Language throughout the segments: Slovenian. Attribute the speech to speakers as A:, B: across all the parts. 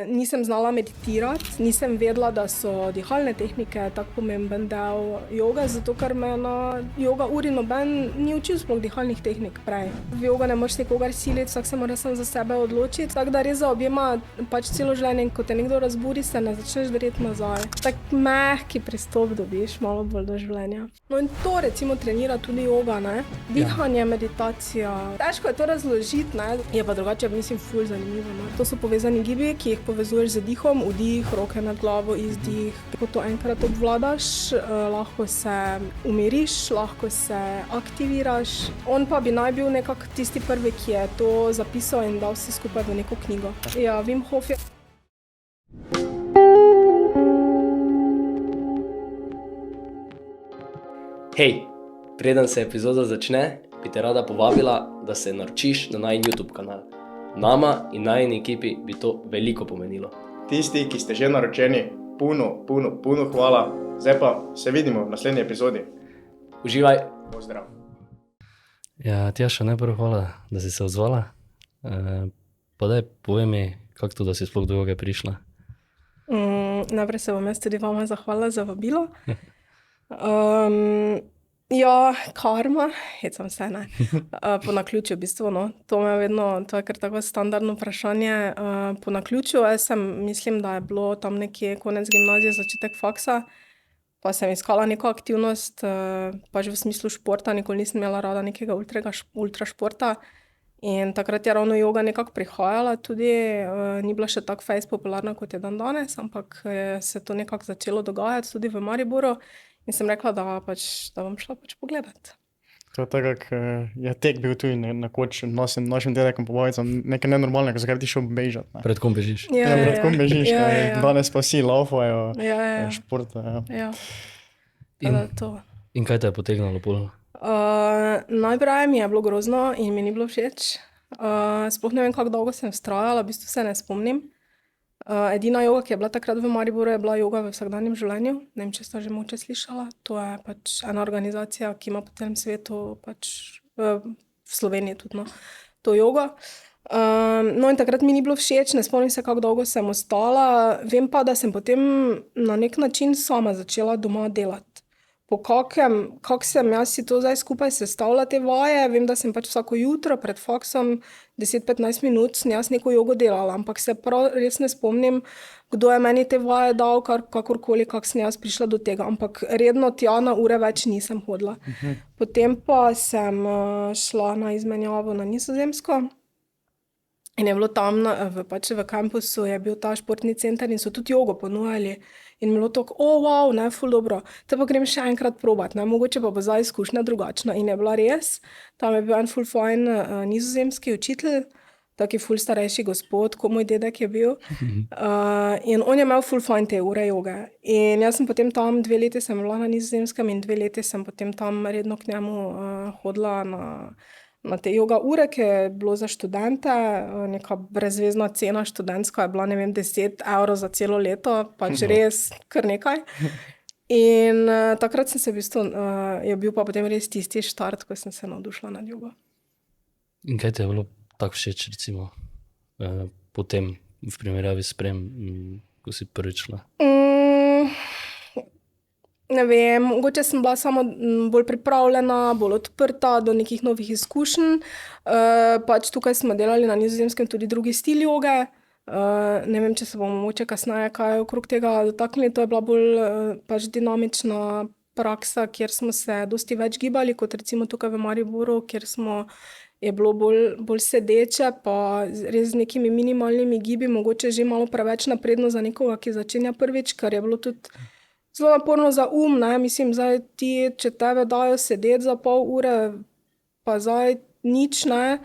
A: Nisem znala meditirati, nisem vedela, da so dihalne tehnike tako pomemben del joge, zato ker me na joga uri noben ni učil sploh dihalnih tehnik prej. V joga ne moreš nikogar siliti, vsak se mora sam za sebe odločiti, tako da res zaobjema pač celo življenje in ko te nekdo razburi, se ne začneš dreti nazaj. Tak mehki pristop dobiš malo bolj do življenja. No in to recimo trenira tudi joga, ne? Dihanje, meditacija. Težko je to razložiti, ne? Je pa drugače, mislim, ful zanimivo, ne? To so povezani gibi, ki jih povezuješ z dihom, vdih, roke nad glavo, izdih. Ko to enkrat obvladaš, lahko se umiriš, lahko se aktiviraš. On pa bi naj bil nekako tisti prvi, ki je to zapisal in dal vse skupaj v neko knjigo. Ja, Wim Hof je...
B: Hej, preden se epizoda začne, bi te rada povabila, da se naročiš na najin YouTube kanal. Nama in najini ekipi bi to veliko pomenilo.
C: Tisti, ki ste že naročeni, puno hvala. Zdaj pa se vidimo v naslednji epizodi.
B: Uživaj!
C: Pozdrav!
D: Ja, Tjaša, najprej hvala, da si se odzvala. Pa daj, povej mi, kako to, da si sploh do joge prišla?
A: Najprej se bom jaz tudi vama zahvala za vabilo. Ja, karma, hecam se, ne. Po naključju v bistvu, no. To me vedno, to je kar tako standardno vprašanje. Po naključju, jaz mislim, da je bilo tam nekje konec gimnazije, začetek faksa, pa sem iskala neko aktivnost, pač v smislu športa, nikoli nisem imela rada nekega ultra športa. In takrat je ravno joga nekako prihajala tudi, ni bila še tako fejst popularna, kot je danes, ampak se to nekako začelo dogajati tudi v Mariboru. In sem rekla, da bom šla pogledati.
C: To je tako, je tek bil tudi nekoč našim dedekom pobavicam, nekaj nenormalnega, zakaj bi ti šel bežati. Ne?
D: Pred kom bežiš?
C: Pred kom bežiš, danes pa vsi laufajo, šport.
A: Ja.
D: In kaj te je potegnalo pol?
A: Najprej mi je bilo grozno in mi ni bilo všeč. Sploh ne vem, kako dolgo sem vztrajala, v bistvu se ne spomnim. Edina joga, ki je bila takrat v Mariboru, je bila joga v vsakdanjem življenju. Ne vem, če ste že mogoče slišala. To je pač ena organizacija, ki ima po celem svetu, pač v Sloveniji tudi, no, to jogo. No in takrat mi ni bilo všeč, ne spomnim se, kako dolgo sem ostala. Vem pa, da sem potem na nek način sama začela doma delati. Po kako sem jaz si to zdaj skupaj sestavila te vaje, vem, da sem pač vsako jutro pred faksom 10-15 minut sem jaz neko jogo delala, ampak se prav res ne spomnim, kdo je meni te vaje dal, kakorkoli, kako sem jaz prišla do tega, ampak redno tja na ure več nisem hodila. Potem pa sem šla na izmenjavo na Nizozemsko in je bilo tam pač v kampusu je bil ta športni center in so tudi jogo ponujali. In bilo tako, wow, ne, ful dobro, te pa grem še enkrat probat, ne, mogoče pa bo zdaj izkušnja drugačna. In je bila res, tam je bil en ful fajn nizozemski učitelj, taki ful starejši gospod, ko moj dedek je bil. In on je imel ful fajn te ure joge. In jaz sem potem tam 2 leti sem bila na Nizozemskem in 2 leti sem potem tam redno k njemu hodila na te joga ure, ki je bilo za študente, neka brezvezna cena študentska je bila, ne vem, 10 € za celo leto, pač res kar nekaj. In takrat sem se v bistvu, je bil pa potem res tisti štart, ko sem se navdušila nad jogo.
D: In kaj ti je bilo tako všeč, recimo, potem v primerjavi s prej, ko si prvič šla?
A: Ne vem, mogoče sem bila samo bolj pripravljena, bolj odprta do nekih novih izkušenj. Pač tukaj smo delali na Nizozemskem tudi drugi stil joge. Ne vem, če se bomo mogoče kasneje kaj okrog tega dotaknili. To je bila bolj pač dinamična praksa, kjer smo se dosti več gibali, kot recimo tukaj v Mariboru, kjer je bilo bolj sedeče, pa res z nekimi minimalnimi gibi, mogoče že malo preveč napredno za nekoga, ki začenja prvič, ker je bilo tudi zelo naporno za ne, mislim, zdaj ti, če tebe dajo sedeti za pol ure, pa zdaj nič, ne,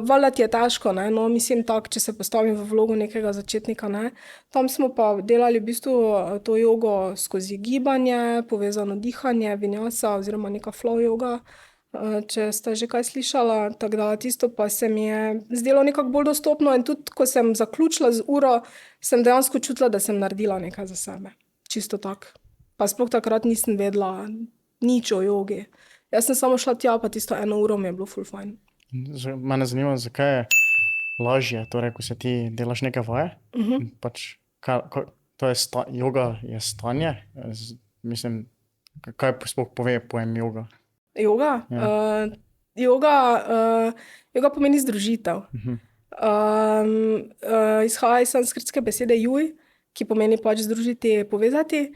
A: valjda ti je težko, ne, no, mislim tako, če se postavim v vlogo nekega začetnika, ne. Tam smo pa delali v bistvu to jogo skozi gibanje, povezano dihanje, vinyasa oziroma neka flow joga, če ste že kaj slišala, tako da tisto pa se mi je zdelo nekako bolj dostopno in tudi, ko sem zaključila z uro, sem dejansko čutila, da sem naredila nekaj za sebe. Čisto tako. Pa sploh takrat nisem vedela nič o jogi. Jaz sem samo šla tja, pa tisto 1 uro mi je bilo ful fajn.
C: Mene zanima, zakaj je lažje, torej, ko se ti delaš neke vaje. Pač, to je joga je stanje. Mislim, kaj sploh pove pojem joga?
A: Joga?
C: Ja.
A: Joga pomeni združitev. Izhaja iz sanskritske besede juj, ki pomeni pač združiti, povezati.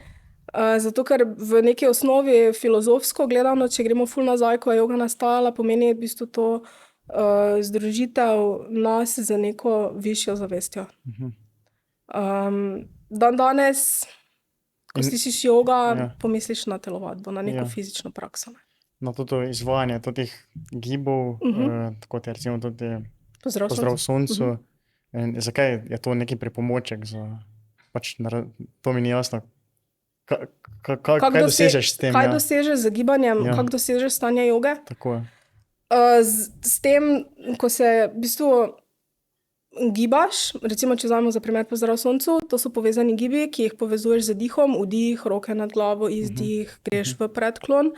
A: Zato, ker v neki osnovi filozofsko gledano, če gremo ful nazaj, ko je joga nastajala, pomeni v bistvu to združitev nas z neko višjo zavestjo. Danes, ko slišiš joga, pomisliš na telovadbo, na neko fizično prakso.
C: Na to izvajanje teh gibov, kot je recimo tudi
A: Pozdrav
C: soncu. Zakaj je to neki pripomoček za, pač, to mi ni jasno. Kaj dosežeš s tem?
A: Kaj dosežeš z gibanjem, kako dosežeš stanje joge?
C: Tako je.
A: S tem, ko se v bistvu gibaš, recimo, če vzamemo za primer Pozdrav soncu, to so povezani gibi, ki jih povezuješ z dihom, vdih, roke nad glavo, izdih, greš v predklon.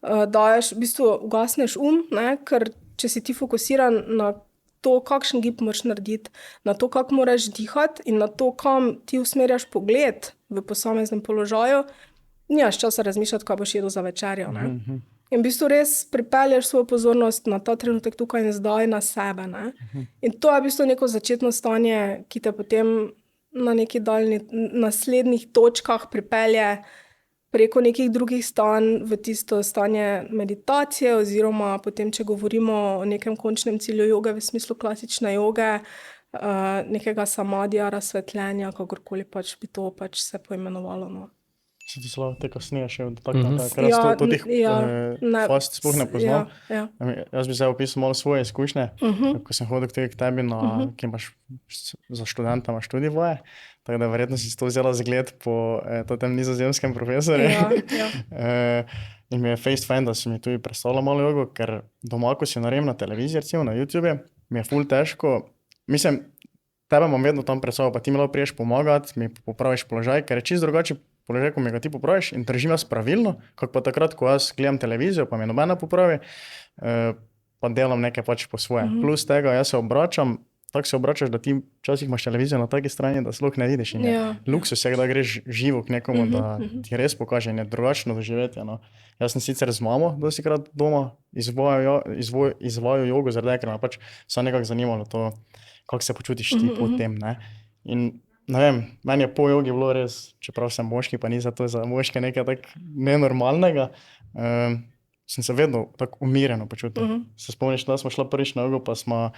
A: Daješ, v bistvu ugasneš ne, ker če si ti fokusiran na to, kakšen gib moraš narediti, na to, kako moraš dihati in na to, kam ti usmerjaš pogled v posameznem položaju, nimaš časa razmišljati, kaj boš jedel za večerjo. Ne. In v bistvu res pripelješ svojo pozornost na ta trenutek tukaj in zdaj na sebe. Ne. In to je v bistvu neko začetno stanje, ki te potem na neki naslednjih točkah pripelje preko nekih drugih stanj v tisto stanje meditacije oziroma potem, če govorimo o nekem končnem cilju joge v smislu klasične joge, nekega samadija, razsvetljenja, kakorkoli pač bi to pač se poimenovalo. No.
C: Se ti slavo te kasneje še dotaknila, ker jaz to teh fast sploh ne poznam. Jaz bi zdaj opisal malo svoje izkušnje, ko sem hodil k tebi, ki imaš za študenta, imaš študij vaje, tako da verjetno si to vzela zgled po tem nizozemskem profesorju. In mi je face fajn, da si mi tudi predstavila malo jogo, ker doma, ko si naredim na televiziji, recimo na YouTube, mi je ful težko, mislim, tebe imam vedno tam pred sabo, pa ti mi lahko priješ pomagati, mi popraviš položaj, ker je čisto drugače položaj, ko mi ga ti popraviš in držim jaz pravilno, kako pa takrat, ko jaz gledam televizijo, pa mi nobena popravi, pa delam nekaj pač po svoje. Plus tega, jaz se obračam, tako se obračaš, da ti včasih imaš televizijo na taki strani, da sploh ne vidiš. In je luksus je, da greš živo k nekomu, da ti res pokaže in je drugačno doživetje. No. Jaz sem sicer z mamo dostikrat doma izvajal jogo, zaradi ker me pač samo nekako zanimalo to, kako se počutiš ti po tem. Ne. In ne vem, meni je po jogi bilo res, čeprav sem moški, pa ni za to za moške nekaj tako nenormalnega, sem se vedno tako umirjeno počutil. Se spomniš, da smo šla prvič na jogo, pa smo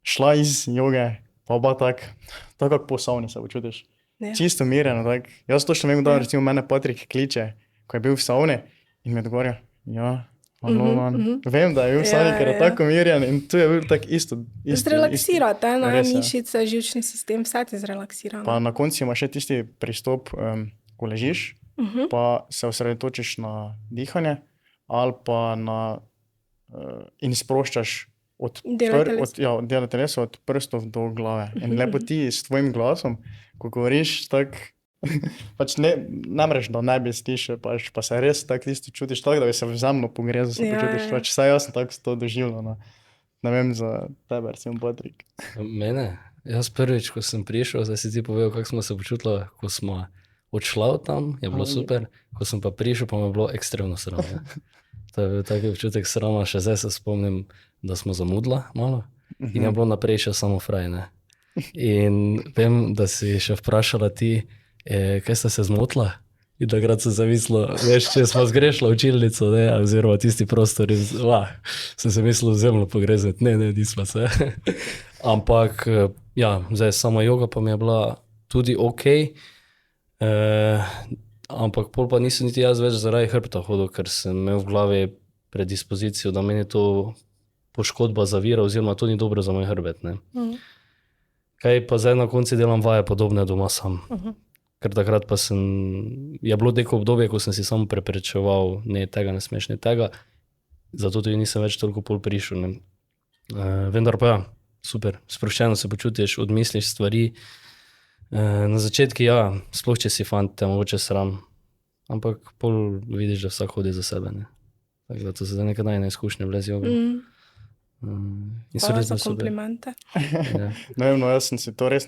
C: šla iz joge, pa oba tako po savni se počutiš. Čisto umirjeno, tako. Jaz točno vem, da recimo mene Patrik kliče, ko je bil v savni in mi odgovarja, halo, man. Vem, da je bil v savni, ker je tako umirjen in tu je bil tako isto.
A: Zrelaksirate, mišice, živčni sistem, vse ti zrelaksira.
C: Pa na koncu imaš še tisti pristop, ko ležiš, pa se osredotočiš na dihanje ali pa na in sproščaš dela telesa od prstov do glave. In lepo ti s tvojim glasom, ko govoriš tako, pač ne mreš, da ne bi slišal, pa se res tako tisto čutiš tako, da bi se vzemno pogrezal, se počutiš. Pač saj jaz sem tako to doživljal. Ne vem za tebe, recimo Patrik.
D: Mene? Jaz prvič, ko sem prišel, zdaj si ti povedal, kako smo se počutili, ko smo odšla od tam, je bilo super, ko sem pa prišel, pa me je bilo ekstremno sram. To je bil taki občutek srama, še zdaj se spomnim, da smo zamudila malo in je bilo naprej še samo fraj, ne. In vem, da si še vprašala ti, kaj sta se zmotila? In takrat sem zamislila, veš, če smo zgrešila učilnico, ne, oziroma tisti prostor in sem se mislila zemljo pogrezati, ne, nismo se. Ampak, zdaj sama joga pa mi je bila tudi okej, ampak pol pa nisem niti jaz več zaradi hrbta hodil, ker sem imel v glavi predispozicijo, da meni to poškodba zavira oziroma to ni dobro za moj hrbet, ne. Kaj pa zdaj na konci delam vaje podobne doma sam. Ker takrat pa je bilo neko obdobje, ko sem si samo preprečeval, ne tega, ne smeš, ne tega, zato tudi nisem več toliko pol prišel, ne. Vendar pa super, sproščeno se počutiš, odmisliš stvari. Na začetku sploh če si fant, te mogoče sram, ampak pol vidiš, da vsak hodi za sebe, ne. Tako da to so zdaj neke najne izkušnje bile z jogo.
A: Hvala za komplimente.
D: Ja.
C: Ne vem, no, jaz sem si to res,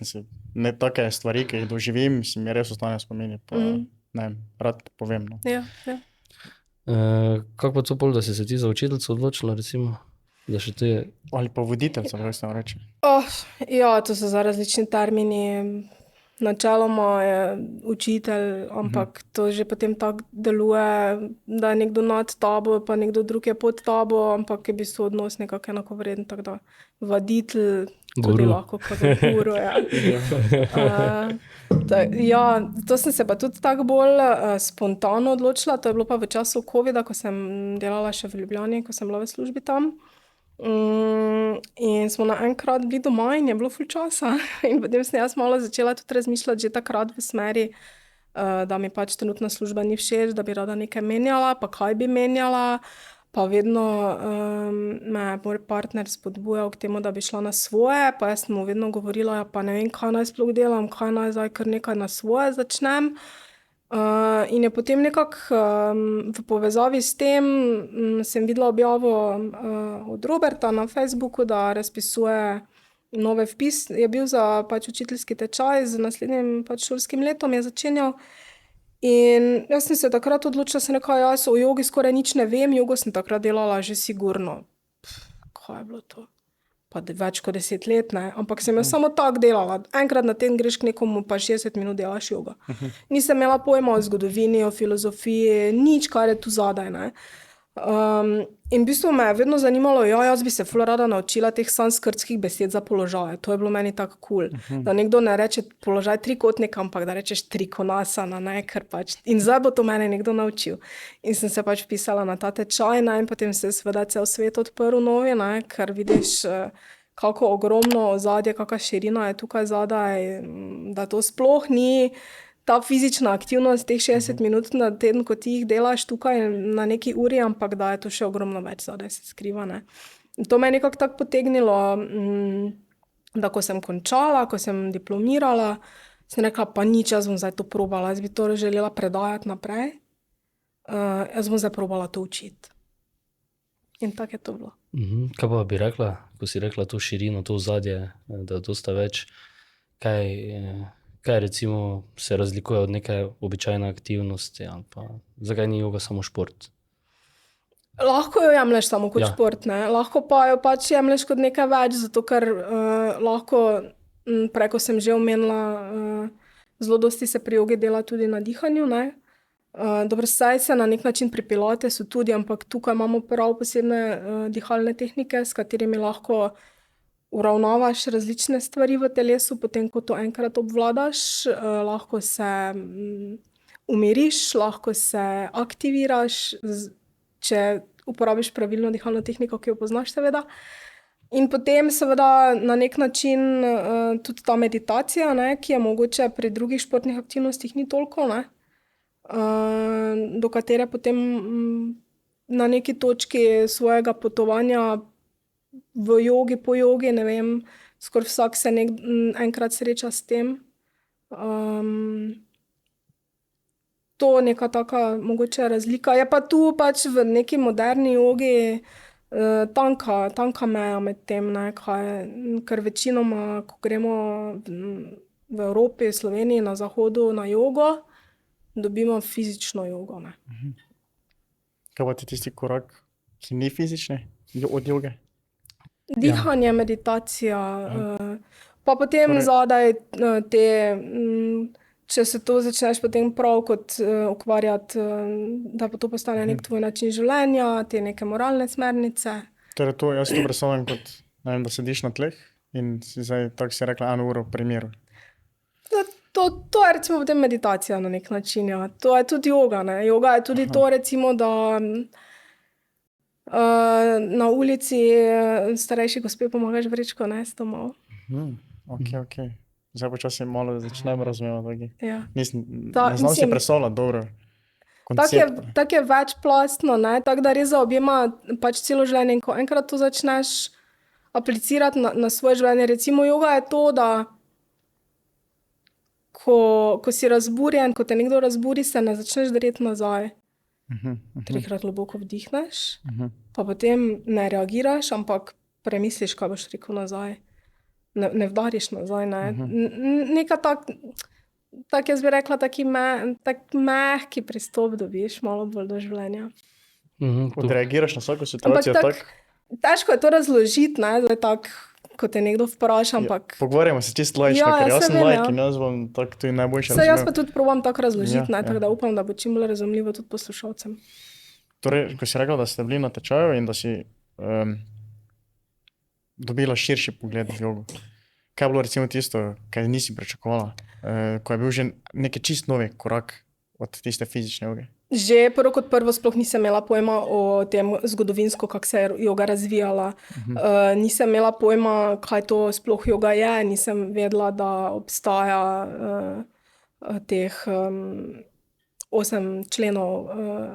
C: ne take stvari, ki jih doživim, si mi res ostane spomini, pa ne vem, rad povem. No.
A: Ja.
D: Kako pa to pol, da si se ti za učiteljico odločila, recimo? Da še ti...
C: Ali pa voditeljca, kako se vam reče.
A: Ja, to so za različni termini. Načeloma je učitelj, ampak to že potem tako deluje, da je nekdo nad tabo, pa nekdo drug je pod tabo, ampak je v bistvu odnos nekako enakovreden, tako da vaditelj tudi lahko kot guru. Ja, to sem se pa tudi tako bolj spontano odločila, to je bilo pa v času covida, ko sem delala še v Ljubljani, ko sem bila v službi tam. In smo naenkrat bili doma in je bilo ful časa in potem sem jaz malo začela tudi razmišljati že takrat v smeri, da mi pač trenutna služba ni všeč, da bi rada nekaj menjala, pa kaj bi menjala, pa vedno me je moj partner spodbujal k temu, da bi šla na svoje, pa jaz sem mu vedno govorila, ja, pa ne vem, kaj naj sploh delam, kaj naj zdaj kar nekaj na svoje začnem. In je potem nekako v povezavi s tem sem videla objavo od Roberta na Facebooku, da razpisuje nove vpis, je bil za pač učiteljski tečaj, z naslednjim pač šolskim letom je začenjal. In jaz sem se takrat odločila, sem rekla, jaz o jogi skoraj nič ne vem, jogo sem takrat delala že sigurno. Kaj je bilo to? Pa več kot 10 let, ne, ampak sem jo samo tako delala. Enkrat na teden greš k nekomu, pa 60 minut delaš jogo. Nisem imela pojma o zgodovini, o filozofiji, nič, kar je tu zadaj, ne. In v bistvu me je vedno zanimalo, jaz bi se ful rada naučila teh sanskrtskih besed za položaje. To je bilo meni tako cool. Da nekdo ne reče položaj trikotnika, ampak da rečeš trikonasana, ne, ker pač. In zdaj bo to mene nekdo naučil. In sem se pač vpisala na ta tečaj, ne, in potem se seveda cel svet odprl novi, ne, ker vidiš, kako ogromno ozadje, kakšna širina je tukaj zadaj, da to sploh ni ta fizična aktivnost, teh 60 minut na teden, ko ti jih delaš tukaj na neki uri, ampak da je to še ogromno več zadaj se skriva, ne. In to me je nekako tako potegnilo, da ko sem končala, ko sem diplomirala, sem rekla, pa nič, jaz bom zdaj to probala, jaz bi to želela predajati naprej, jaz bom zdaj probala to učiti. In tako je to bilo.
D: Kaj pa bi rekla, ko si rekla to širino, to ozadje, da je dosta več, kaj recimo se razlikuje od neke običajne aktivnosti, ali pa zakaj ni joga samo šport?
A: Lahko jo jemlješ samo kot šport, ne, lahko pa jo pač jemlješ kot nekaj več, zato ker lahko, preko sem že omenila, zelo dosti se pri jogi dela tudi na dihanju, ne. Dobro, saj se na nek način pri pilatesu tudi, ampak tukaj imamo prav posebne dihalne tehnike, s katerimi lahko uravnavaš različne stvari v telesu, potem ko to enkrat obvladaš, lahko se umiriš, lahko se aktiviraš, če uporabiš pravilno dihalno tehniko, ki jo poznaš seveda. In potem seveda na nek način tudi ta meditacija, ne, ki je mogoče pri drugih športnih aktivnostih ni toliko, ne, do katere potem na neki točki svojega potovanja v jogi, po jogi, ne vem, skoraj vsak se enkrat sreča s tem. To neka taka mogoče razlika. Je pa tu pač v neki moderni jogi tanka meja med tem, ne, ker večinoma, ko gremo v Evropi, Sloveniji, na zahodu na jogo, dobimo fizično jogo, ne.
C: Kaj pa ti tisti korak, ki ni fizični od joge?
A: Dihanje, meditacija, pa potem zadaj te, če se to začneš potem prav kot ukvarjati, da pa to postane nek tvoj način življenja, te neke moralne smernice.
C: Torej to, jaz to predstavljam kot, ne vem, da sediš na tleh in si zdaj, tako si rekla, 1 uro pri miru.
A: To je recimo potem meditacija na nek način, ja. To je tudi joga, ne. Joga je tudi to recimo, da na ulici starejši gospe pomagaš vrečko nesti domov.
C: Okej. Zdaj počasi malo začnem razumevati.
A: Ja.
C: Ne znam si predstavljati dobro koncept.
A: Tak je večplastno, ne, tako da res zaobjema pač celo življenje. In ko enkrat to začneš aplicirati na svoje življenje, recimo joga je to, da ko si razburjen, ko te nekdo razburi, se ne začneš dreti nazaj. 3-krat globoko vdihneš, pa potem ne reagiraš, ampak premisliš, kaj boš rekel nazaj. Ne vdariš nazaj, ne. Neka tak jaz bi rekla, tak mehki pristop dobiš, malo bolj do življenja.
C: Odreagiraš na vsako situacijo tak?
A: Težko je to razložiti, ne, da je tak, ko te nekdo vpraša, ampak...
C: Pogovarjamo se čisto laično, ker jaz sem laik in jaz bom tak tudi najboljše razumel.
A: Jaz pa tudi probam tako razložiti, ne, tako da upam, da bo čim bolj razumljivo tudi poslušalcem.
C: Torej, ko si rekla, da ste bili na tečaju in da si dobila širši pogled v jogo. Kaj je bilo recimo tisto, kaj nisi pričakovala, ko je bil že neki čist novi korak od tiste fizične joge?
A: Že prvo kot prvo sploh nisem imela pojma o tem zgodovinsko, kako se je joga razvijala. Nisem imela pojma, kaj to sploh joga je, nisem vedela, da obstaja teh 8 členov,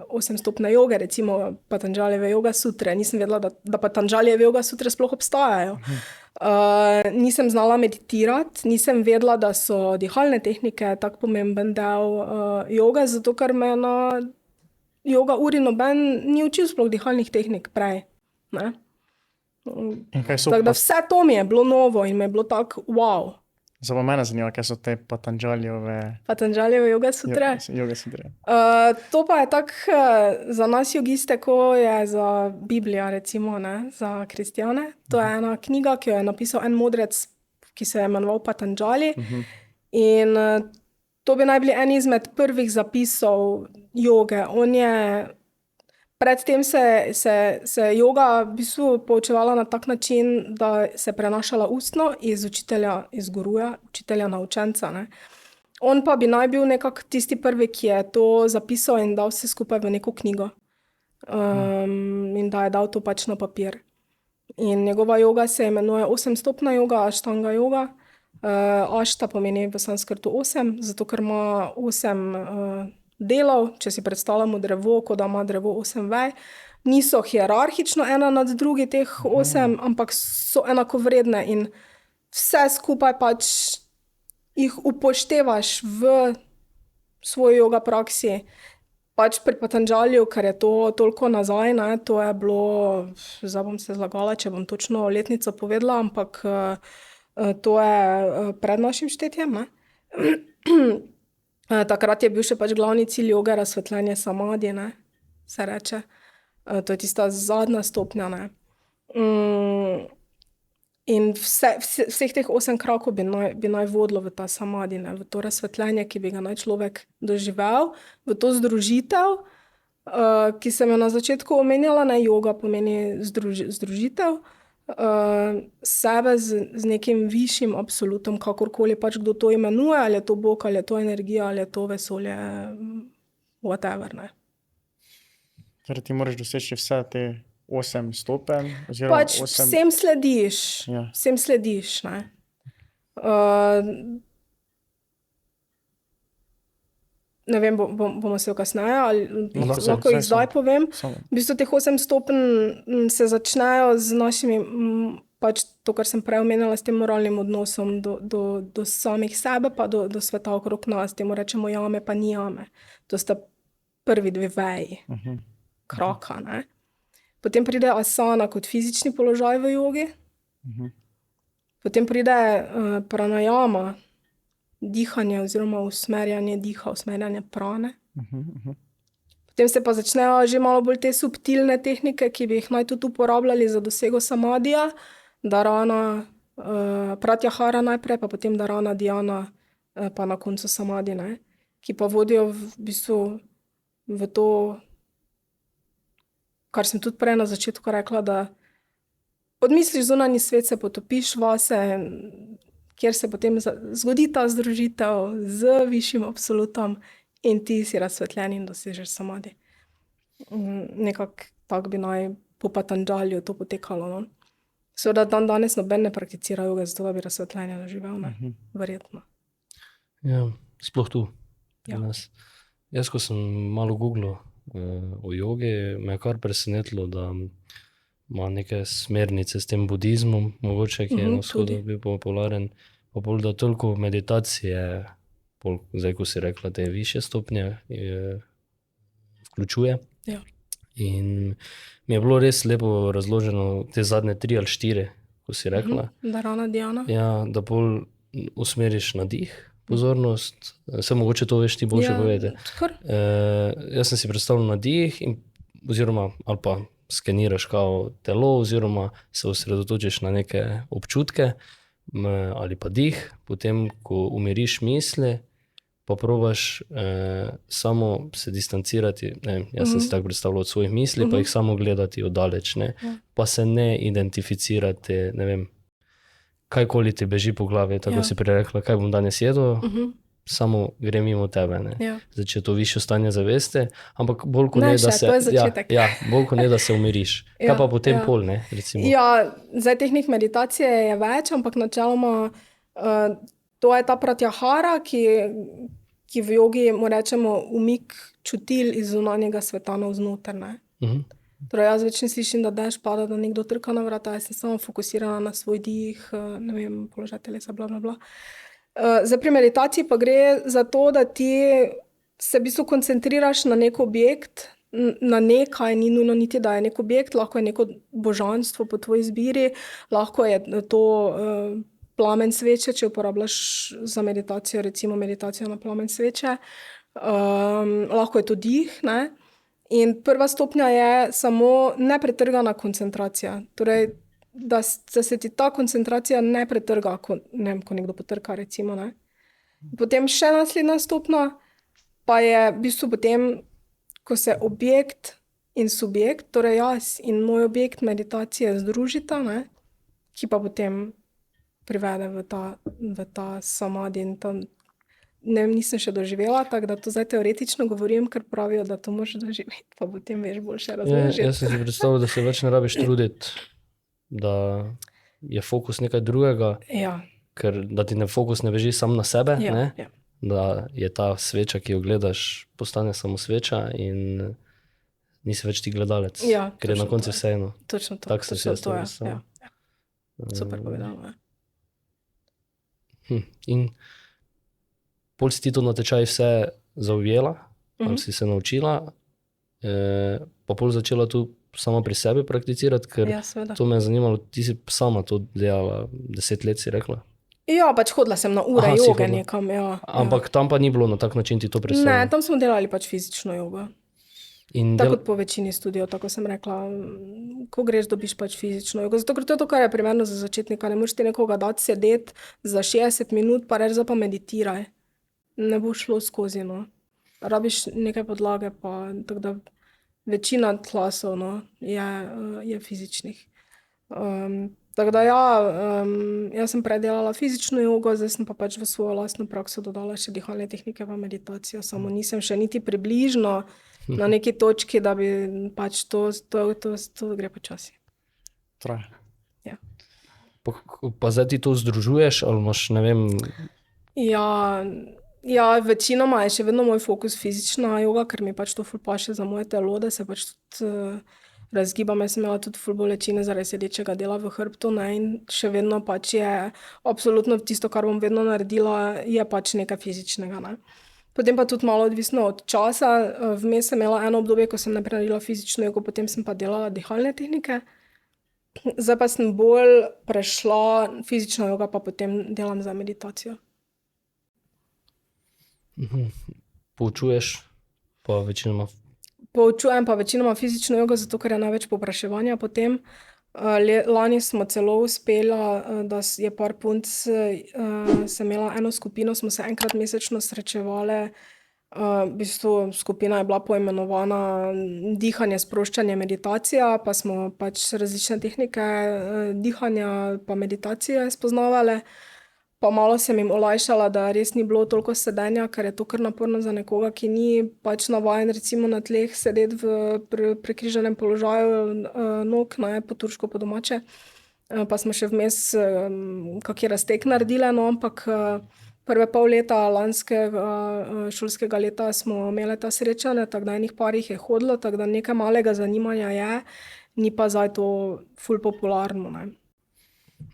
A: 8 stopnja joge, recimo Patanđalijeve joga sutre. Nisem vedela, da Patanđalijeve joga sutre sploh obstajajo. Nisem znala meditirati, nisem vedela, da so dihalne tehnike tak pomemben del joge, zato ker me na joga uri noben ni učil sploh dihalnih tehnik prej. Ne? Tako da vse to mi je bilo novo in mi je bilo tako wow.
C: Zdaj pa mene zanima, kaj so te Patanđalijeve...
A: Patanđalijeve joge sutre?
C: Joge sutre.
A: To pa je tak za nas jogiste, ko je za Biblija, recimo, ne, za kristjane. To je ena knjiga, ki jo je napisal en modrec, ki se je imenoval Patanđali. In to bi naj bili eni izmed prvih zapisov joge. On je... Predtem se joga v bistvu poučevala na tak način, da se je prenašala ustno iz učitelja, iz guruja, učitelja na učenca. Ne. On pa bi naj bil nekako tisti prvi, ki je to zapisal in dal vse skupaj v neko knjigo. In da je dal to pač na papir. In njegova joga se imenuje 8-stopna joga, Ashtanga joga. Ashta pomeni v sanskrtu 8, zato ker ima 8 delov, če si predstavljamo drevo, kot da ima drevo 8 vej. Niso hierarhično ena nad drugi teh 8, ampak so enakovredne in vse skupaj pač jih upoštevaš v svoji joga praksi. Pač pri Patanđaliju, ker je to toliko nazaj, ne, to je bilo, zdaj bom se zlagala, če bom točno letnico povedala, ampak to je pred našim štetjem, ne. Takrat je bil še pač glavni cilj joge razsvetljenje samadhi, ne, se reče. To je tista zadnja stopnja, ne. In vseh teh 8 krakov bi naj vodilo v ta samadhi, ne, v to razsvetljenje, ki bi ga naj človek doživel, v to združitev, ki sem jo na začetku omenjala, ne, joga pomeni združitev, sebe z nekim višjim absolutom, kakorkoli pač kdo to imenuje, ali je to Bog, ali je to energija, ali je to vesolje, whatever, ne.
C: Torej ti moraš doseči vse te 8 stopenj, oziroma
A: pač
C: 8...
A: Vsem slediš, ne. Ne vem, bomo se kasneje, ali lahko jih zdaj povem. V bistvu teh 8 stopenj se začnejo z našimi, pač to, kar sem prej omenjala, s tem moralnim odnosom do samih sebe, pa do sveta okrog nas. Temu rečemo jame, pa ni jame. To sta prvi 2 veji kraka, ne. Potem pride asana kot fizični položaj v jogi. Potem pride pranajama, dihanje oziroma usmerjanje diha, usmerjanje prane. Potem se pa začnejo že malo bolj te subtilne tehnike, ki bi jih naj tudi uporabljali za dosego samadija, dharana, pratyahara najprej, pa potem dharana, dhyana, pa na koncu samadhi, ne, ki pa vodijo v bistvu v to, kar sem tudi prej na začetku rekla, da odmisliš zunanji svet, se potopiš vase, kjer se potem zgodi ta združitev z višjim absolutom in ti si razsvetljen in dosežeš samadhi. Nekako tako bi naj po Patanđaliju to potekalo, no. Seveda danes noben ne prakticira joge, zato da bi razsvetljenje doživel, ne, verjetno.
D: Ja, sploh tu, pri nas. Jaz, ko sem malo googlal o jogi, me je kar presenetilo, da ima neke smernice s tem budizmom, mogoče, ki je na vzhodu bil popularen, pa bolj, da toliko meditacije, zdaj, ko si rekla, te višje stopnje vključuje.
A: Ja.
D: In mi je bilo res lepo razloženo te zadnje 3 ali 4, ko si rekla.
A: Dharana dhyana.
D: Ja, da bolj usmeriš na dih, pozornost. Se mogoče to veš ti boljše povedati. Jaz sem si predstavljal na dih oziroma ali pa skeniraš kao telo oziroma se osredotočiš na neke občutke ali pa dih, potem ko umiriš misli, pa probaš samo se distancirati, jaz sem si tako predstavljal od svojih misli, pa jih samo gledati oddaleč, pa se ne identificirati, ne vem, kajkoli ti beži po glavi, tako si prej rekla, kaj bom danes jedel, samo gre mimo tebe, Zdaj, če je to višje stanje zavesti, ampak bolj kot ne, da se, bolj kot ne, da se umiriš. Kaj pa potem pol, recimo?
A: Ja, zdaj tehnik meditacije je več, ampak načeloma to je ta pratyahara, ki v jogi mu rečemo umik čutil iz zunanjega sveta navznoter, Torej, jaz več ne slišim, da deš pada, da nekdo trka na vrata, jaz sem samo fokusirana na svoj dih, ne vem, položaj telesa, bla, bla, bla. Zdaj pri meditaciji pa gre za to, da ti se v bistvu koncentriraš na nek objekt, na nekaj, ni nujno niti, da je nek objekt, lahko je neko božanstvo po tvoji izbiri, lahko je to plamen sveče, če uporabljaš za meditacijo, recimo meditacijo na plamen sveče, lahko je to dih, In prva stopnja je samo nepretrgana koncentracija. Torej, da se ti ta koncentracija ne pretrga, ko nekdo potrka, recimo. Potem še naslednja stopnja pa je v bistvu potem, ko se objekt in subjekt, torej jaz in moj objekt meditacije združita, ki pa potem privede v ta samadhi in ta. Nisem še doživela, tako da to zdaj teoretično govorim, ker pravijo, da to moraš doživeti, pa potem veš boljše razložiti.
D: Jaz sem si predstavljal, da se več ne rabiš truditi, da je fokus nekaj drugega, ker da ti fokus ne beži sam na sebe, da je ta sveča, ki jo gledaš, postane samo sveča in nisi več ti gledalec, ker je na koncu vseeno.
A: Točno to.
D: Tako sem si jaz to predstavljal.
A: Super povedano.
D: In pol si ti to na tečaj vse zaujela, ali si se naučila, pa pol začela tu sama pri sebi prakticirati, ker to me je zanimalo, ti si sama to delala 10 let, si rekla?
A: Ja, pač hodila sem na ure joge nekam,
D: Ampak tam pa ni bilo na tak način ti to predstavljala?
A: Ne, tam smo delali pač fizično jogo. Tako kot po večini studijev, tako sem rekla, ko greš, dobiš pač fizično jogo. Zato, ker to je to, kar je primerno za začetnika, ne moreš ti nekoga dati sedeti za 60 minut, pa reči, pa meditiraj. Ne bo šlo skozi, Rabiš nekaj podlage, pa tako da večina klasov, je fizičnih. Tako da jaz sem prej delala fizično jogo, zdaj sem pa pač v svojo lastno prakso dodala še dihalne tehnike v meditacijo, samo nisem še niti približno na neki točki, da bi pač to gre počasi.
D: Traja. Ja. Pa zdaj ti to združuješ, ali imaš, ne vem...
A: Ja, večinoma je še vedno moj fokus fizična joga, ker mi pač to ful paše za moje telo, da se pač tudi razgibam. Jaz sem imela tudi ful bolečine zaradi sedečega dela v hrbtu, in še vedno pač je absolutno tisto, kar bom vedno naredila, je pač nekaj fizičnega, Potem pa tudi malo odvisno od časa. Vmes sem imela eno obdobje, ko sem najprej naredila fizično jogo, potem sem pa delala dihalne tehnike. Zdaj pa sem bolj prešla fizično jogo, pa potem delam za meditacijo.
D: Poučuješ pa večinoma?
A: Poučujem pa večinoma fizično jogo, zato ker je največ povpraševanja potem. Lani smo celo uspela, da je par punc, sem imela eno skupino, smo se enkrat mesečno srečevale. V bistvu skupina je bila poimenovana dihanje, sproščanje, meditacija, pa smo pač različne tehnike dihanja pa meditacije spoznavale. Pa malo sem jim olajšala, da res ni bilo toliko sedenja, ker je to kar naporno za nekoga, ki ni pač navajen recimo na tleh sedeti v prekrižanem položaju nog, po turško po domače. Pa smo še vmes kak raztek naredile, ampak prve pol leta lanskega šolskega leta smo imele ta srečanja, tako da enih par jih je hodilo, tako da nekaj malega zanimanja je, ni pa zdaj to ful popularno,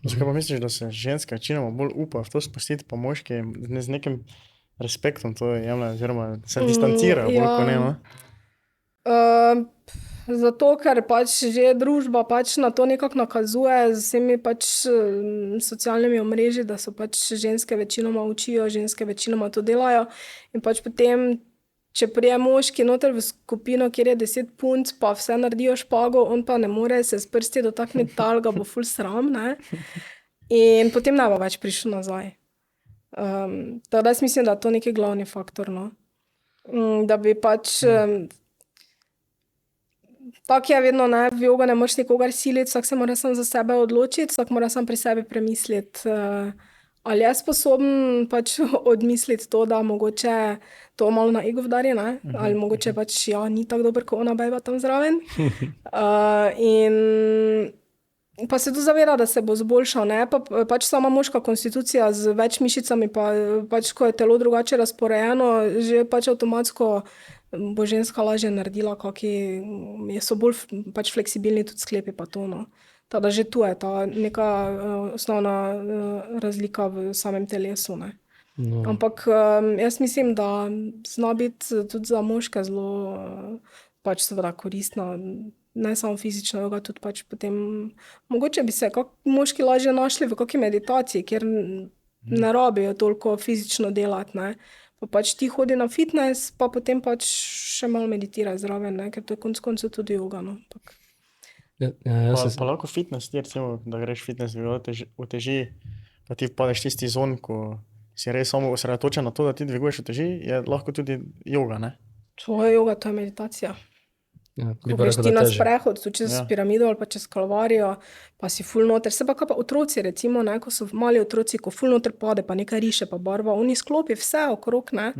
C: Zakaj pa misliš, da se ženska večinoma bolj upa v to spustiti, pa moški z nekim respektom to jemlje, oziroma se distancirajo bolj kot ne,
A: Zato, ker pač že družba pač na to nekako nakazuje z vsemi pač socialnimi omrežji, da so pač ženske večinoma učijo, ženske večinoma to delajo in pač potem, če prije moški noter v skupino, kjer je 10 punc, pa vse naredijo špago, on pa ne more se s prsti dotakniti tal, ga bo ful sram, ne? In potem ne bo več prišel nazaj. Tako da jaz mislim, da je to neki glavni faktor, no. Da bi pač... Tako je vedno, ne, v jogo ne moreš nikogar siliti, vsak se mora sam za sebe odločiti, vsak mora sam pri sebi premisliti, ali je sposoben pač odmisliti to, da mogoče to malo na ego vdari, ne, ali mogoče pač, ja, ni tako dober, ko ona bejba tam zraven. In pa se tu zaveda, da se bo zboljšal, ne, pa pač sama moška konstitucija z več mišicami, pa pač, ko je telo drugače razporejeno, že pač avtomatsko bo ženska lažje naredila, so bolj pač fleksibilni tudi sklepi pa to, no. Tako da že tu je ta neka osnovna razlika v samem telesu, ne. No. Ampak jaz mislim, da zna biti tudi za moške zelo pač seveda koristna, ne samo fizična joga, tudi pač potem, mogoče bi se kak moški lažje našli v kakšni meditaciji, kjer ne rabijo toliko fizično delati, ne. Pa pač ti hodi na fitness, pa potem pač še malo meditiraj zraven, ne, ker to je konec koncev tudi joga, no.
C: Pa lahko fitness ti, recimo, da greš fitness, uteži, da ti vpadeš tisti zon, ko si res samo osredotočen na to, da ti dviguješ uteži, je lahko tudi joga, ne?
A: To je joga, to je meditacija. Ko greš ti na sprehod, tu čez piramido ali pa čez Kalvarijo, pa si ful noter. Se pa kaj pa otroci, recimo, ne, ko so mali otroci, ko ful noter pade, pa nekaj riše, pa barva, oni sklopi vse okrog, ne.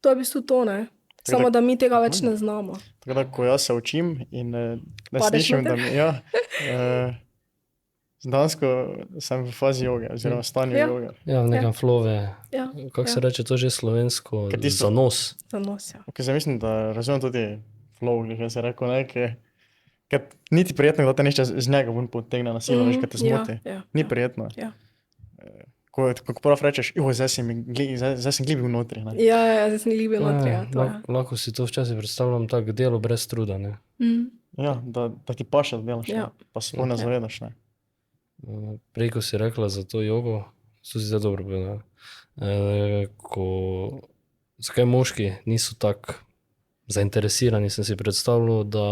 A: To je v bistvu to, ne. Samo da mi tega več ne znamo.
C: Tako da, ko jaz se učim in ne slišim, da mi, dansko sem v fazi joge, oziroma stanju joge.
D: Ja, v nekem flove. Kako se reče to že slovensko? Zanos.
A: Zanos, ja.
C: Ok, zdaj mislim, da razumem tudi flow, kaj se rekel, ne, ker niti prijetno, da te nišče z njega ven potegne na silo, veš, kaj te zmoti. Ni prijetno. Ko prav rečeš, zdaj sem glih bil notri, ne.
A: Ja, zdaj sem glih bil notri, ja.
D: Lahko si to včasih predstavljam tako delo brez truda, ne.
C: Ja, da ti paše, da delaš, pa se ne zavedaš, ne.
D: Prej, ko si rekla za to jogo, so si zdaj dobro povedala, zakaj moški niso tako zainteresirani, sem si predstavljal, da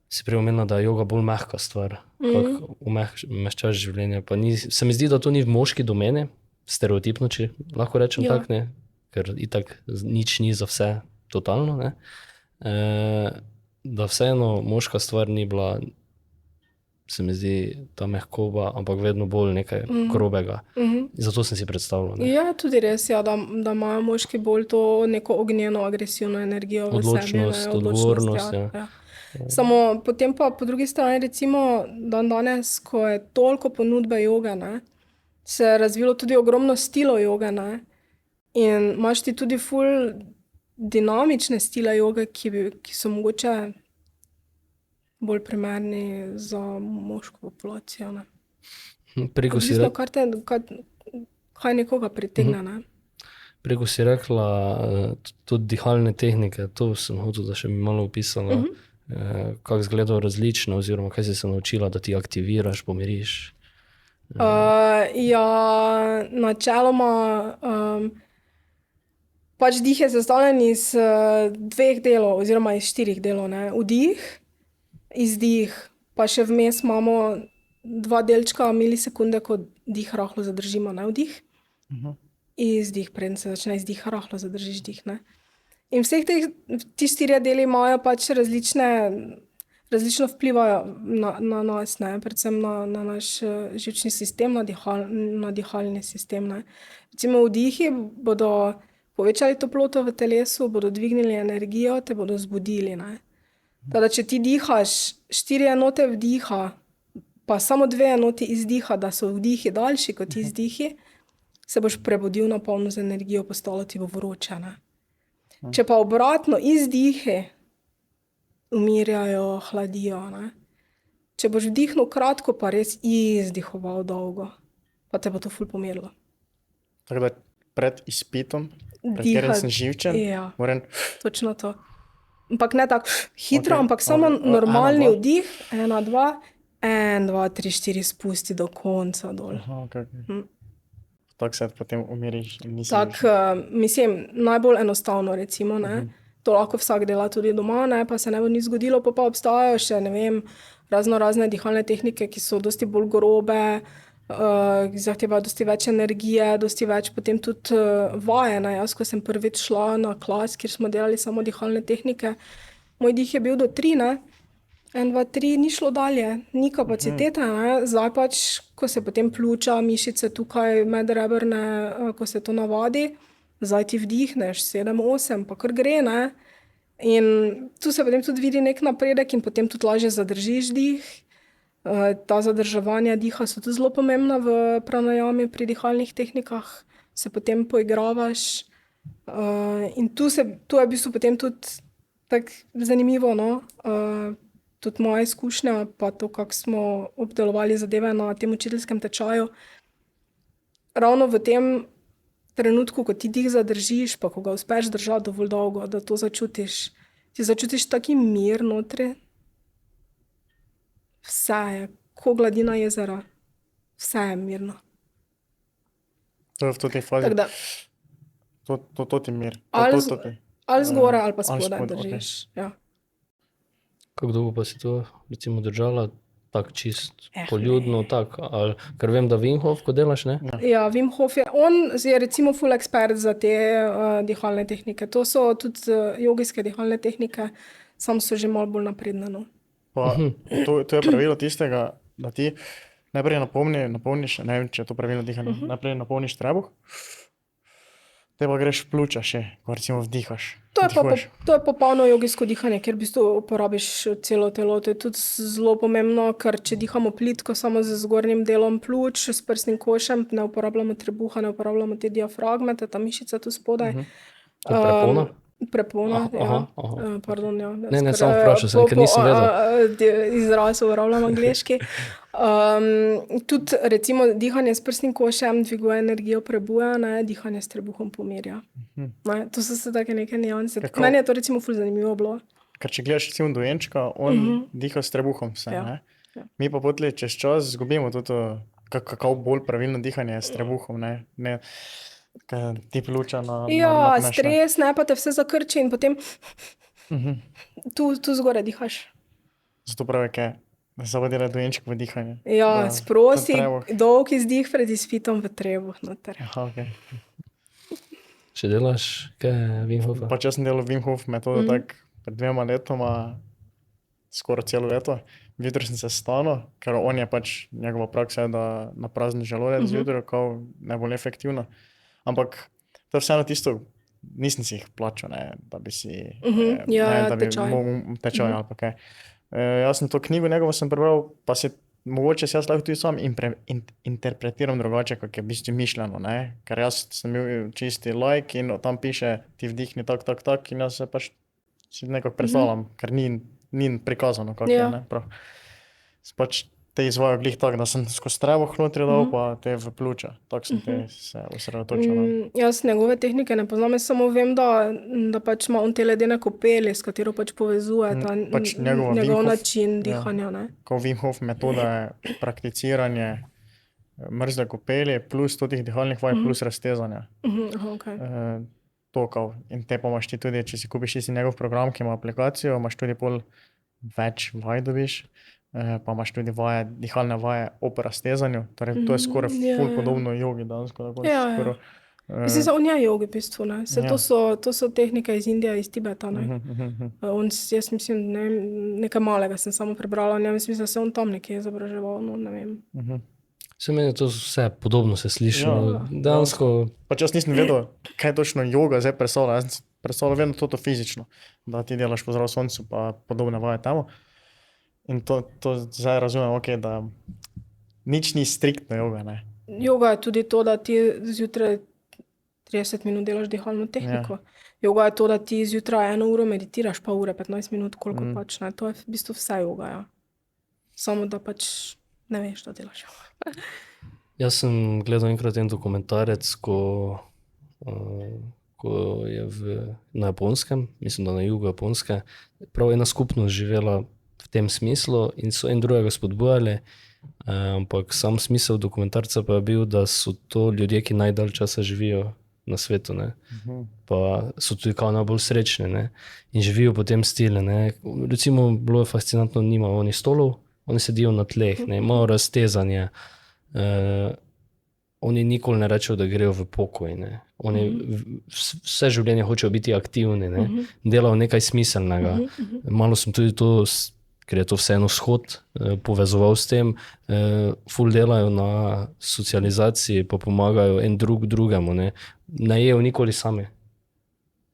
D: si prej omenila, da je joga bolj mehka stvar, kako umeščaš življenje, pa se mi zdi, da to ni v moški domeni, stereotipno, če lahko rečem tak, ne, ker itak nič ni za vse totalno, ne, da vseeno moška stvar ni bila, se mi zdi, ta mehkoba, ampak vedno bolj nekaj grobega. Zato sem si predstavljal.
A: Ja, tudi res, ja, da imajo moški bolj to neko ognjeno, agresivno energijo v sebi.
D: Odgovornost, ja.
A: Samo potem pa po drugi strani, recimo, danes, ko je toliko ponudbe joge, ne, se je razvilo tudi ogromno stilov joge, ne, in imaš ti tudi ful dinamične stile joge, ki so mogoče bolj primerni za moško populacijo, ne.
D: Preko si
A: kaj nekoga pritegne, ne.
D: Preko si rekla tudi dihalne tehnike, to sem hotel, da še mi malo opisala, kako izgledajo različno, oziroma kaj si se naučila, da ti aktiviraš, pomiriš.
A: Ja, načeloma pač dih je sestavljen iz 2 delov, oziroma iz 4 delov, ne. Vdih, izdih, pa še vmes imamo 2 delčka milisekunde, ko dih rahlo zadržimo, ne, vdih. Izdih, preden se začne izdih, rahlo zadržiš dih, ne. In ti 4 deli imajo pač različno vplivajo na nas, ne, predvsem na naš živčni sistem, na dihalni sistem, ne. Recimo vdihi bodo povečali toploto v telesu, bodo dvignili energijo, te bodo zbudili, ne. Teda, če ti dihaš 4 enote vdiha, pa samo 2 enoti izdiha, da so vdihi daljši kot izdihi, se boš prebudil na polno z energijo, postalo ti bo vroče, ne. Če pa obratno, izdihi umirjajo, hladijo, ne. Če boš vdihnil kratko, pa res izdihoval dolgo, pa te bo to ful pomirilo.
C: Tako da pred izpitom, pred katerim sem živčen, moram...
A: Točno to. ampak ne tako hitro, ampak samo normalni vdih, 1, 2, 1, 2, 3, 4, spusti do konca dol.
C: Tako se potem umiriš in nisi
A: tako, mislim, najbolj enostavno recimo, ne. To lahko vsak dela tudi doma, ne, pa se ne bo nič zgodilo, pa obstajajo še, ne vem, razne dihalne tehnike, ki so dosti bolj grobe, ki zahtevajo dosti več energije, dosti več potem tudi vaje, ne. Jaz, ko sem prvič šla na klas, kjer smo delali samo dihalne tehnike, moj dih je bil do 3, ne. 1, 2, 3, ni šlo dalje, ni kapacitete, ne. Zdaj pač, ko se potem pljuča, mišice tukaj medreberne, ko se to navadi, zdaj ti vdihneš 7, 8, pa kar gre, ne. In tu se potem tudi vidi neki napredek in potem tudi lažje zadržiš dih. Ta zadrževanja diha so tudi zelo pomembna v pranajami pri dihalnih tehnikah, se potem poigravaš. In tu je v bistvu potem tudi tako zanimivo, no. Tudi moja izkušnja, pa to, kako smo obdelovali zadeve na tem učiteljskem tečaju. Ravno v tem trenutku, ko ti dih zadržiš, pa ko ga uspeš držati dovolj dolgo, da to začutiš, ti začutiš taki mir notri. Vse je, ko gladina jezera. Vse je mirno.
C: To je v tej fazi.
A: Tako da,
C: To ti mir.
A: ali zgoraj ali pa spodaj držiš. Ja.
D: Kako dolgo pa si to recimo držala? Tako čist poljudno, tako, ali, ker vem, da Wim Hof, ko delaš, ne?
A: Ja, Wim Hof on je recimo ful ekspert za te dihalne tehnike. To so tudi jogijske dihalne tehnike, samo so že malo bolj napredne, no.
C: Pa, to je pravilo tistega, da ti najprej napolniš, ne vem, če je to pravilno dihanje, najprej napolniš trebuh, te pa greš v pljuča še, ko recimo vdihaš.
A: To je popolno jogijsko dihanje, kjer v bistvu uporabiš celo telo. To je tudi zelo pomembno, ker če dihamo plitko samo z zgornjim delom pljuč, s prsnim košem, ne uporabljamo trebuha, ne uporabljamo te diafragme, ta mišica tu spodaj.
D: Prepona?
A: Prepona, ja. Pardon, ja.
D: Ne, samo vprašal sem, ker nisem vedel.
A: Izraz uporabljam angleški. Tudi recimo dihanje s prsnim košem dviguje energijo prebuja, ne, dihanje s trebuhom pomirja. To so se take neke nianse. Meni je to recimo ful zanimivo bilo.
C: Ker če gledaš recimo dojenčka, on diha s trebuhom vse, ne. Mi pa potlej čez čas zgubimo toto, kako bolj pravilno dihanje s trebuhom, ne. Ti pljuča na
A: stres, ne, pa te vse zakrči in potem tu zgoraj dihaš.
C: Zato pravi, kaj zavadila dojenček v dihanje.
A: Ja, sprosi, dolg izdih pred izpitom v trebuh noter.
C: Aha, okej.
D: Če delaš kaj Wim Hofa?
C: Pač jaz sem delal Wim Hof metodo tako pred 2 letoma, skoraj celo leto. Zjutraj sem se stanil, ker on je pač, njegova praksa je, da na prazen želodec zjutraj, kao najbolj efektivno. Ampak to je vseeno tisto, nisem si jih plačal, ne, da bi si da bi tečaj ali pa kaj. Jaz sem to knjigo njegovo sem prebral, pa si mogoče si jaz lahko tudi sam interpretiram drugače, kako je v bistvu mišljeno, ne. Ker jaz sem bil čisti laik in tam piše, ti vdihni tak in jaz se pač si nekako predstavljam, ker ni prikazano, kako je, ne, prav. Pač te izvajajo glih tako, da sem skozi trebuh notri dal, pa te v pljuča. Tako sem te se osredotočil.
A: Jaz njegove tehnike ne poznam, jaz samo vem, da pač ima on te ledene kopeli, s katero pač povezuje ta njegov način dihanja, ne.
C: Ko Wim Hof metoda je prakticiranje mrzle kopeli plus totih dihalnih vaj plus raztezanja. To kao. In te pa imaš ti tudi, če si kupiš tisti njegov program, ki ima aplikacijo, imaš tudi pol več vaj dobiš. Pa imaš tudi dihalne vaje ob raztezanju, torej to je skoraj ful podobno jogi dansko.
A: Mislim, on je jogi v bistvu, ne. To so tehnike iz Indije, iz Tibeta, ne. Jaz mislim, ne vem, nekaj malega sem samo prebrala, mislim, da se on tam nekje izobraževal, no, ne vem.
D: Se meni to vse podobno se sliši, dansko.
C: Pač jaz nisem vedel, kaj točno joga zdaj predstavlja, jaz sem predstavljal vedno toto fizično, da ti delaš po zdrav soncu pa podobne vaje tamo. In to zdaj razumem, da nič ni striktno joga, ne.
A: Joga je tudi to, da ti zjutraj 30 minut delaš dihalno tehniko. Joga je to, da ti zjutraj 1 uro meditiraš, pa ure, 15 minut, koliko pač, ne. To je v bistvu vse joga, ja. Samo da pač ne veš, da delaš joga.
D: Jaz sem gledal enkrat en dokumentarec, ko je na Japonskem, mislim, da na jugu Japonske, prav ena skupnost živela v tem smislu in so en drugega spodbujali, ampak sam smisel dokumentarca pa je bil, da so to ljudje, ki najdalj časa živijo na svetu, ne. Pa so tudi kao najbolj srečni, ne. In živijo po tem stilu, ne. Recimo, bilo je fascinantno, nimajo oni stolov, oni sedijo na tleh, ne, imajo raztezanje, oni nikoli ne rečejo, da grejo v pokoj, ne. Oni vse življenje hočejo biti aktivni, ne. Delajo nekaj smiselnega. Malo sem tudi to, ker je to vseeno vzhod, povezoval s tem, ful delajo na socializaciji, pa pomagajo en drugemu, ne. Ne jejo nikoli sami.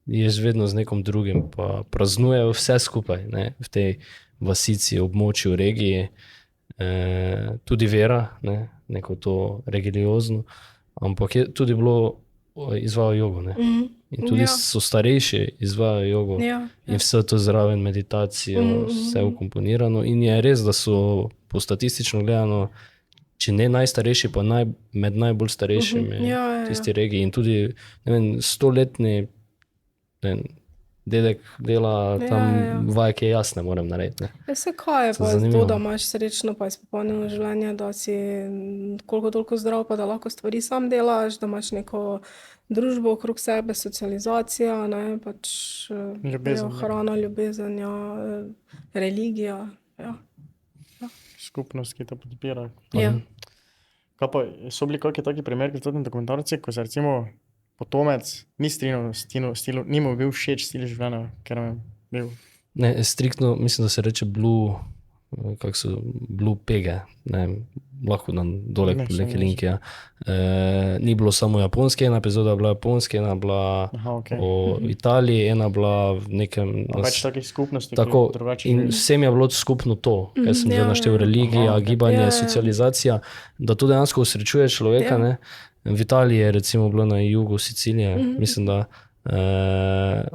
D: Ješ vedno z nekom drugim, pa praznujejo vse skupaj, ne, v tej vasici, območju, regiji, tudi vera, ne, neko to religiozno, ampak je tudi bilo, izvajajo jogo, ne. In tudi so starejši, izvajajo jogo in vse to zraven meditacijo, vse vkomponirano in je res, da so po statistično gledano, če ne najstarejši, pa med najbolj starejšimi v tisti regiji in tudi, ne vem, 100-letni dedek dela tam vaje, ki jaz ne morem narediti, ne.
A: Se kaj je pa to, da imaš srečno pa izpopolnjeno življenje, da si koliko toliko zdrav, pa da lahko stvari sam delaš, da imaš neko družbo okrog sebe, socializacija, ne, pač hrana, ljubezen, religija,
C: Skupnost, ki te podpira. Kaj pa, so bili kakšni taki primeri v tem dokumentarci, ko se recimo potomec ni strinjal s stilu, ni mu bil všeč stil življenja, ker je bil?
D: Ne, striktno mislim, da se reče blue pege, ne, lahko nam dole neke linke, ni bilo samo japonske, ena epizoda je bila japonske, ena bila o Italiji, ena bila v nekem...
C: Več takih skupnosti,
D: tako,
C: ki drugače...
D: In vsem je bilo skupno to, ker sem zdaj naštel religija, gibanje, socializacija, da to dejansko usrečuje človeka, ne. V Italiji je recimo bilo na jugu Sicilije, mislim, da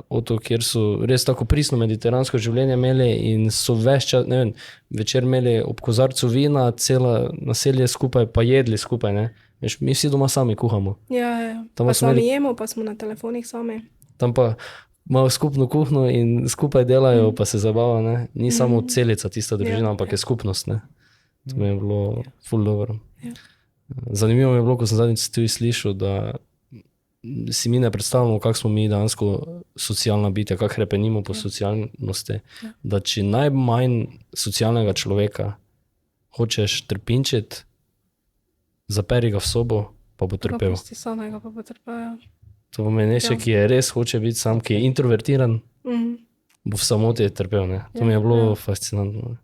D: otok, kjer so res tako pristno mediteransko življenje imeli in so ves čas, ne vem, večer imeli ob kozarcu vina, cela naselje skupaj, pa jedli skupaj, ne. Veš, mi vsi doma sami kuhamo.
A: Pa sami jemo, pa smo na telefonih sami.
D: Tam pa imajo skupno kuhno in skupaj delajo, pa se zabavajo, ne. Ni samo celica tista družina, ampak je skupnost, ne. To mi je bilo ful dobro. Zanimivo mi je bilo, ko sem zadnjič tudi slišal, da si mi ne predstavljamo, kako smo mi dejansko socialna bitja, kako hrepenimo po socialnosti, da če najmanj socialnega človeka hočeš trpinčiti, zaperi ga v sobo, pa bo trpel.
A: Pusti samega, pa bo trpel,
D: To pomeni nekaj, ki je res hoče biti sam, ki je introvertiran, bo v samoti trpel, ne. To mi je bilo fascinantno.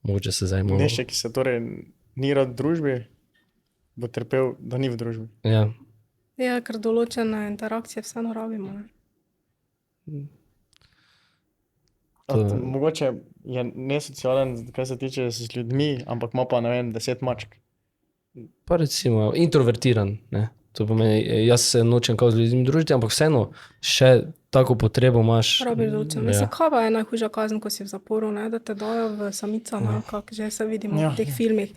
D: Mogoče se zdaj malo...
C: Nekaj, ki se torej ni rad v družbi, bo trpel, da ni v družbi.
A: Ker določene interakcije vseeno rabimo, ne.
C: Mogoče je nesocialen, kaj se tiče z ljudmi, ampak ima pa, ne vem, 10 mačk.
D: Pa recimo, introvertiran, ne. To pomeni, jaz se nočem kao z ljudmi družiti, ampak vseeno še tako potrebo imaš.
A: Rabiš določen. Mislim, kaj pa je najhujša kazen, ko si v zaporu, ne, da te dajo v samica, ne, kak že se vidimo v teh filmih.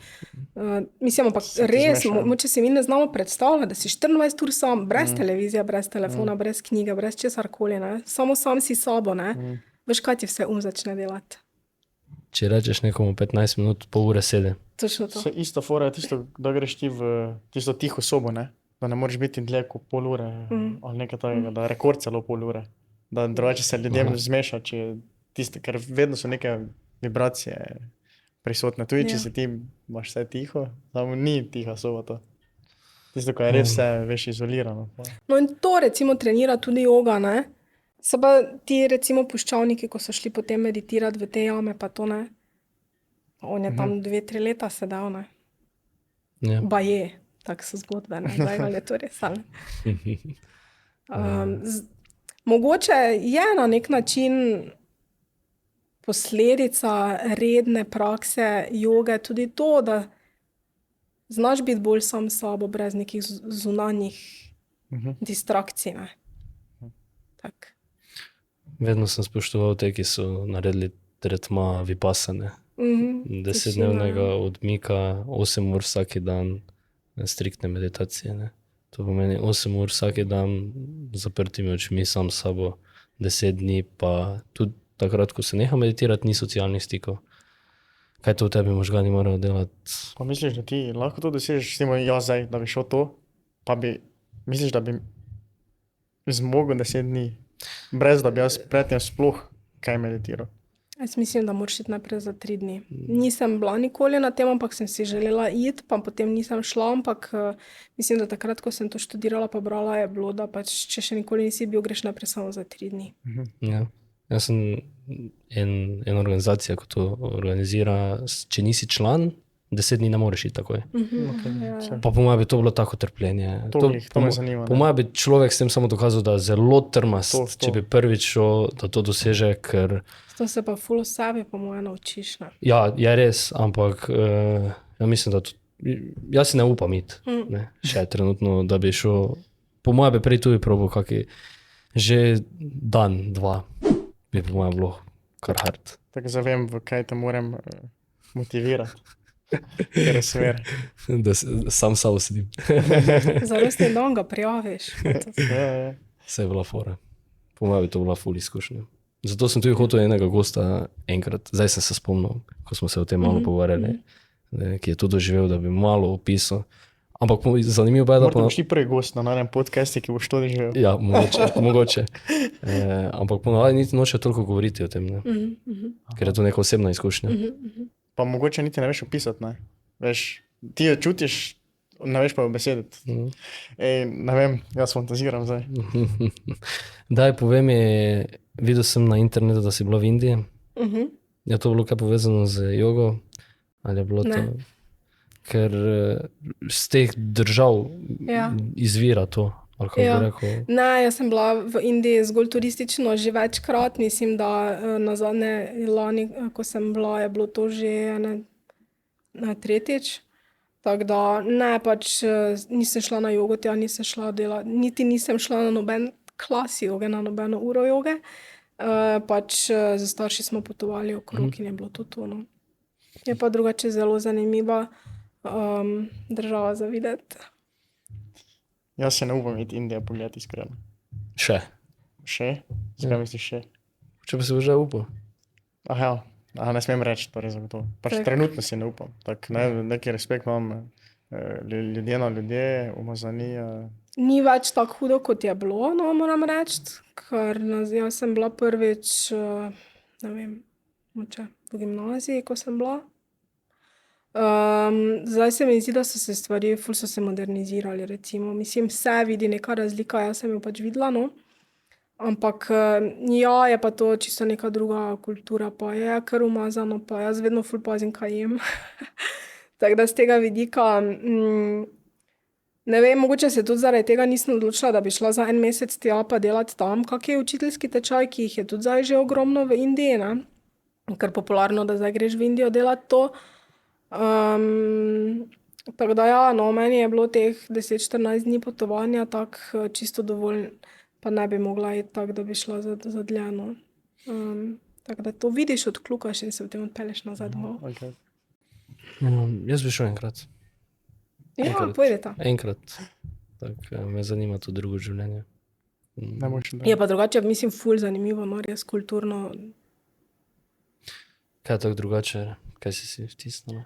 A: Mislim, ampak res, moče si mi ne znamo predstavljati, da si 24 ur sam, brez televizije, brez telefona, brez knjige, brez česarkoli, ne, samo sam si sabo, ne. Veš, kaj ti vse začne delati?
D: Če rečeš nekomu 15 minut, pol ure sede.
A: Točno to.
C: Isto fora je tisto, da greš ti v tisto tiho sobo, ne. Da ne moreš biti dlje kot pol ure ali nekaj takega, da rekord celo pol ure. Da drugače se ljudem zmeša, ker vedno so neke vibracije prisotne. Tudi, če si ti imaš vse tiho, samo ni tiha soba to. Tisto, ko je res vse, veš, izolirano.
A: No in to recimo trenira tudi joga, ne. Se pa ti recimo puščavniki, ko so šli potem meditirati v te jame, pa to, ne. On je tam 2-3 leta sedel, ne. Baje. Tako so zgodbe, ne, zdaj je to res, ali. Mogoče je na nek način posledica redne prakse joge tudi to, da znaš biti bolj sam s sabo, brez nekih zunanjih distrakcij, ne. Tak.
D: Vedno sem spoštoval te, ki so naredili tretma vipassane. 10-dnevnega odmika, 8 ur vsaki dan, striktne meditacije, ne. To pomeni 8 ur vsak dan zaprtimi očmi, sam s sabo 10 dni, pa tudi takrat, ko se neha meditirati, ni socialnih stikov. Kaj to v tebi možgani morajo delati?
C: Pa misliš, da ti lahko to dosežeš, s tem, zdaj, da bi šel to, pa misliš, da bi zmogel 10 dni, brez da bi jaz predtem sploh kaj meditiral?
A: Jaz mislim, da moraš iti najprej za 3 dni. Nisem bila nikoli na tem, ampak sem si želela iti, pa potem nisem šla, ampak mislim, da takrat, ko sem to študirala pa brala, je bilo, da pač, če še nikoli nisi bil, greš najprej samo za 3 dni.
D: Ja. Jaz sem ena organizacija, ko to organizira, če nisi član, 10 dni ne moreš iti takoj. Pa po mojem bi to bilo tako trpljenje.
C: To me zanima.
D: Po mojem bi človek s tem samo dokazal, da je zelo trmast, če bi prvič šel, da to doseže, ker...
A: To se pa ful o sebi, po mojem, naučiš. Ne?
D: Ja, je res, ampak ja mislim, da jaz si ne upam iti, še trenutno, da bi šel, po mojem bi prej tudi probal kaki, že dan, 2, bi po mojem bilo kar hard.
C: Tako zavem, v kaj te moram motivirati. Ker je smer.
D: Da sam sabo sedim.
A: Za rojstni dan ga prijaviš.
D: Vse je bila fora. Po mojem bi to bila ful izkušnja. Zato sem tudi hotel enega gosta enkrat, zdaj sem se spomnil, ko smo se o tem malo pogovarjali, ki je to doživel, da bi malo opisal. Ampak zanimivo pa je, da...
C: Morda ti prvi gost na nanem podcastu, ki boš to doživel.
D: Ja, mogoče. Ampak ponavadi niti noče toliko govoriti o tem, ne? Ker je to neka osebna izkušnja.
C: Pa mogoče niti ne veš opisati, ne? Veš, ti jo čutiš, ne veš pa jo besediti. Ne vem, jaz fantaziram zdaj.
D: Daj, povej mi, videl sem na internetu, da si bila v Indiji. Je to bilo kaj povezano z jogo? Ali je bilo to... Ker z teh držav izvira to, ali kako bi rekel?
A: Ne, jaz sem bila v Indiji zgolj turistično že večkrat, mislim, da nazadnje lani, ko sem bila, je bilo to že tretjič. Tako da ne, pač nisem šla na jogo, tja nisem šla delati, niti nisem šla na noben klas joge, na nobeno uro joge. Pač z starši smo potovali okrog in je bilo to to, no. Je pa drugače zelo zanimiva država za videti.
C: Jaz se ne upam iti Indijo pogledati iskreno.
D: Še?
C: Še? Zakaj misliš še?
D: Če pa se bo že upal.
C: Aha, ne smem reči, torej zagotovo. Pač trenutno si ne upam. Tak, neki respekt imam, ljudje na ljudje, umazanija. Ni
A: več tako hudo, kot je bilo, no, moram reči, ker jaz sem bila prvič, ne vem, moče v gimnaziji, ko sem bila. Zdaj se mi zdi, da so se stvari, ful so se modernizirali, recimo. Mislim, se vidi neka razlika, jaz sem jo pač videla, no. Ampak ja, je pa to čisto neka druga kultura, pa je kar umazano, pa jaz vedno ful pazim, kaj jem. Tako da z tega vidika, ne vem, mogoče se tudi zaradi tega nisem odločila, da bi šla za 1 mesec tja pa delati tam, kak je učiteljski tečaj, ki jih je tudi zdaj že ogromno v Indiji, ne. Ker popularno, da zdaj greš v Indijo delati to. Tako da ja, no, meni je bilo teh 10-14 dni potovanja tako čisto dovolj, pa ne bi mogla iti tako, da bi šla za dlje, no. Tako da to vidiš, odklukaš in se potem odpelješ nazaj domov.
C: Okay.
D: Jaz bi šel enkrat.
A: Ja, pojdeta.
D: Enkrat. Tako me zanima to drugo življenje.
A: Je pa drugače, mislim, ful zanimivo, no, res kulturno.
D: Kaj je tako drugače? Kaj si vtisnila?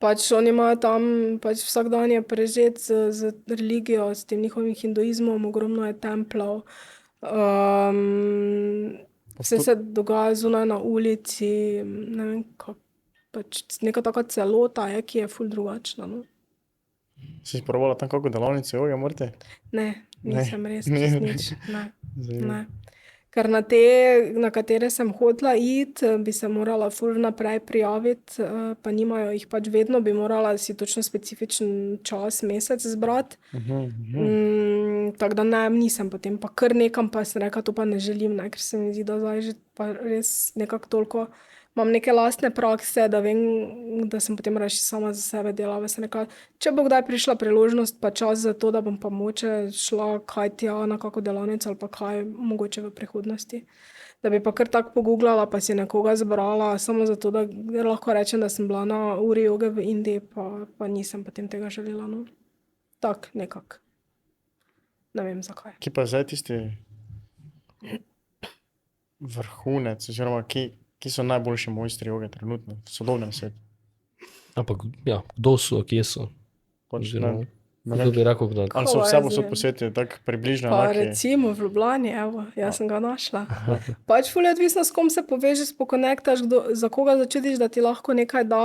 A: Pač oni imajo tam, pač vsak dan je prežet z religijo, s tem njihovim hinduizmom, ogromno je templov. Vse se dogaja zunaj na ulici, ne vem, pač neka taka celota je, ki je ful drugačna, no.
C: Si probala tam kako delavnice joge, morate?
A: Ne, nisem res nič, ne. Ker na katere sem hotela iti, bi se morala ful naprej prijaviti, pa nimajo jih pač vedno, bi morala si točno specifičen čas, mesec zbrati. Tako da ne, nisem potem pa kar nekam, pa sem rekla, to pa ne želim, ne, ker se mi zdi, da zdaj že pa res nekako toliko imam neke lastne prakse, da vem, da sem potem reči sama za sebe delala. Sem rekla, če bo kdaj prišla priložnost pa čas za to, da bom pa moče šla kaj tja na kako delavnico ali pa kaj mogoče v prihodnosti. Da bi pa kar tako pogooglala, pa si nekoga zbrala, samo zato, da lahko rečem, da sem bila na uri joge v Indiji, pa nisem potem tega želela, no. Tak, nekako. Ne vem zakaj.
C: Kje pa zdaj tisti vrhunec, oziroma ki so najboljši mojstri joge trenutno v sodobnem svetu?
D: Ampak, ja, kdo so, kje so? Oziroma, kdo bi rekel, da...
C: Ali so vse posod po svetu tako približno
A: Pa
C: enaki?
A: recimo v Ljubljani, evo, jaz sem ga našla. Pač ful je odvisno, s kom se povežeš, pokonektaš, za koga začutiš, da ti lahko nekaj da,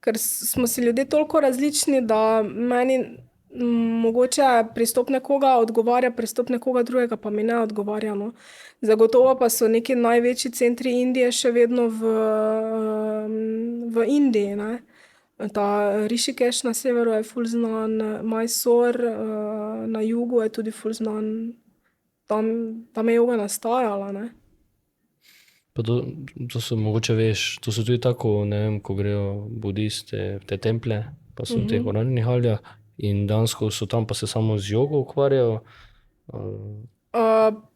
A: ker smo si ljudje toliko različni, da meni mogoče pristop nekoga odgovarja, pristop nekoga drugega pa mi ne odgovarja, no. Zagotovo pa so neki največji centri Indije še vedno v Indiji, ne. Ta Rishikesh na severu je ful znan, Mysore na jugu je tudi ful znan. Tam je joga nastajala, ne.
D: Pa to so mogoče, veš, to so tudi tako, ne vem, ko grejo budisti v te templje, pa so v teh oranžnih haljah in dejansko so tam pa se samo z jogo ukvarjajo.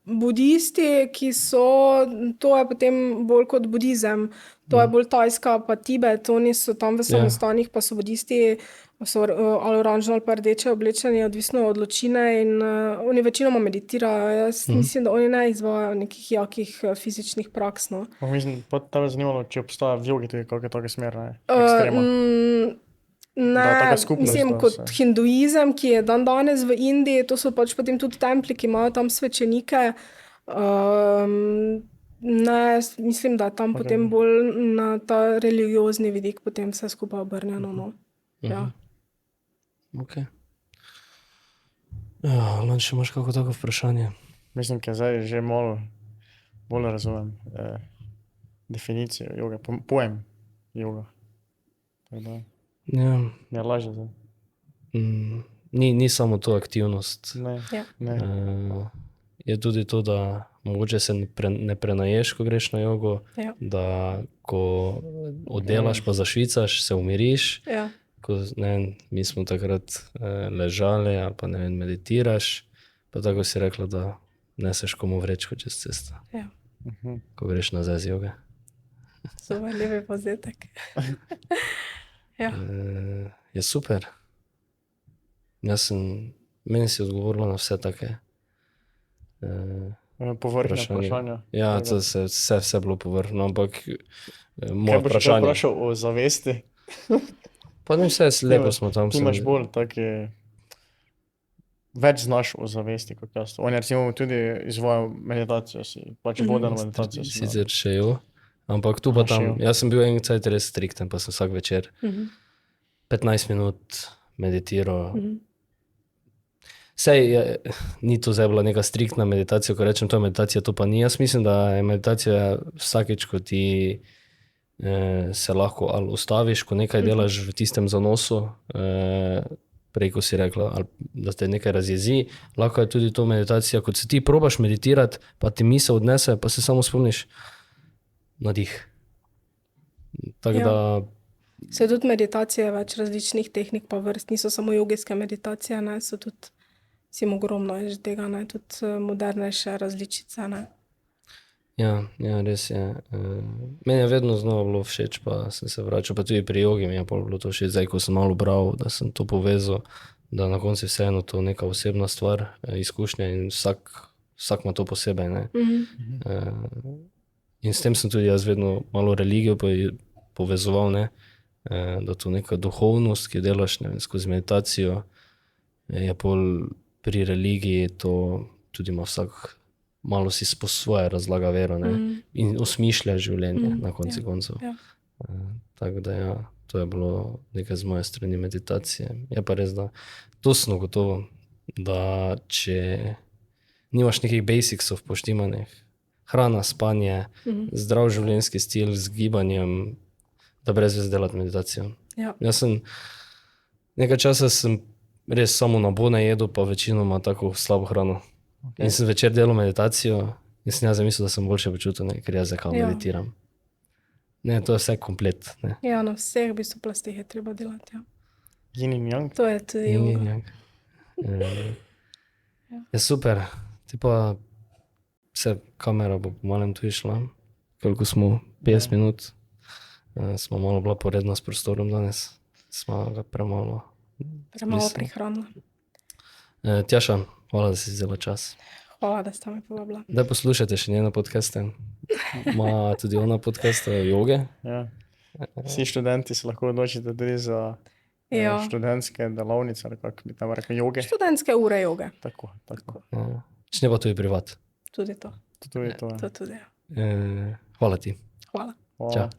A: Budisti, ki so, to je potem bolj kot budizem, to je bolj Tajska pa Tibet, oni so tam v samostanih, pa so budisti, so ali oranžno ali pa rdeče oblečeni, odvisno od odločine in oni večinoma meditirajo. Jaz mislim, da oni ne izvajajo nekih jakih fizičnih praks, no.
C: Mislim, pa te me zanimalo, če obstaja v jogi tudi kakšne take smer, ne? Ekstrema.
A: Ne, mislim, kot hinduizem, ki je danes v Indiji, to so pač potem tudi templji, ki imajo tam svečenike. Ne, mislim, da je tam potem bolj na ta religiozni vidik potem vse skupaj obrnjeno, no. Ja.
D: Ok. Ja, Lan, še imaš kako tako vprašanje?
C: Mislim, ker zdaj že malo bolj razumem definicijo joge, pojem joga. Tako da...
D: Ja.
C: Je lažje zdaj.
D: Ni samo to aktivnost.
C: Ne.
D: Je tudi to, da mogoče se ne prenaješ, ko greš na jogo, da ko oddelaš pa zašvicaš, se umiriš. Ko, ne vem, mi smo takrat ležali ali pa ne vem, meditiraš, pa tako si rekla, da neseš komu vrečko čez cesto. Ko greš nazaj z joge.
A: Super, lepi povzetek. Ja.
D: Je super. Meni si odgovorila na vse take
C: površne vprašanja.
D: Ja, to vse bilo površno, ampak moje
C: vprašanje. Kaj boš vprašal o zavesti?
D: Pa ne vse, lepo smo tam.
C: Ti imaš bolj take, več znaš o zavesti kot jaz. Oni recimo tudi izvajajo meditacijo, pač vodeno meditacijo.
D: Sicer še jo. Ampak tu pa tam, jaz sem bil en cajt res strikten, pa sem vsak večer 15 minut meditiral. Sej, ni to zdaj bila neka striktna meditacija, ko rečem, to je meditacija, to pa ni. Jaz mislim, da je meditacija vsakeč, ko ti se lahko ali ustaviš, ko nekaj delaš v tistem zanosu, prej, ko si rekla, ali da te nekaj razjezi, lahko je tudi to meditacija, kot se ti probaš meditirati, pa ti misel odnese, pa se samo spomniš nadih. Tako da...
A: Se tudi meditacije, več različnih tehnik pa vrst, niso samo jogijske meditacije, ne, so tudi, ogromno je že tega, ne, tudi modernejše različice, ne.
D: Ja, res je. Meni je vedno znova bilo všeč, pa sem se vračal, pa tudi pri jogi mi je bilo to všeč, zdaj, ko sem malo bral, da sem to povezal, da na koncu vseeno to neka osebna stvar, izkušnja in vsak ima to posebej, ne. In s tem sem tudi jaz vedno malo religijo povezoval, ne, da to neka duhovnost, ki delaš, ne vem, skozi meditacijo, je pol pri religiji to tudi ima vsak malo si po svoje razlaga vero, ne, in osmišlja življenje na konci koncev. Tako da ja, to je bilo nekaj z moje strani meditacije. Je pa res, da tosno gotovo, da če nimaš nekih basicsov poštimanih, hrana, spanje, zdrav življenjski stil z gibanjem, da brez vez delati meditacijo. Jaz nekaj časa sem res samo na bone jedel, pa večinoma tako slabo hrano. In sem večer delal meditacijo in sem jaz zamislil, da sem boljše počutil, ne, ker jaz zakaj meditiram. Ne, to je vse komplet, ne.
A: Ja, na vseh v bistvu plastih je treba delati, ja.
C: Yin in yang.
A: To je tudi joga.
D: Je super. Ti pa vse kamera bo malem tu išla. Koliko smo? 50 minut. Smo malo bila poredna s prostorom danes. Smo ga premalo
A: prihranili.
D: Tjaša, hvala, da si vzela čas.
A: Hvala, da ste me povabila.
D: Daj poslušajte še njene podcaste. Ima tudi ona podcast joge.
C: Ja. Vsi študenti se lahko odločite tudi za študentske delavnice, ali kako bi tam rekel, joge.
A: Študentske ure joge.
C: Tako.
D: Ja. Če ne pa tudi privat.
A: Tudi to.
C: Tudi to.
A: To tudi, ja.
D: Hvala ti.
A: Hvala.
C: Hvala.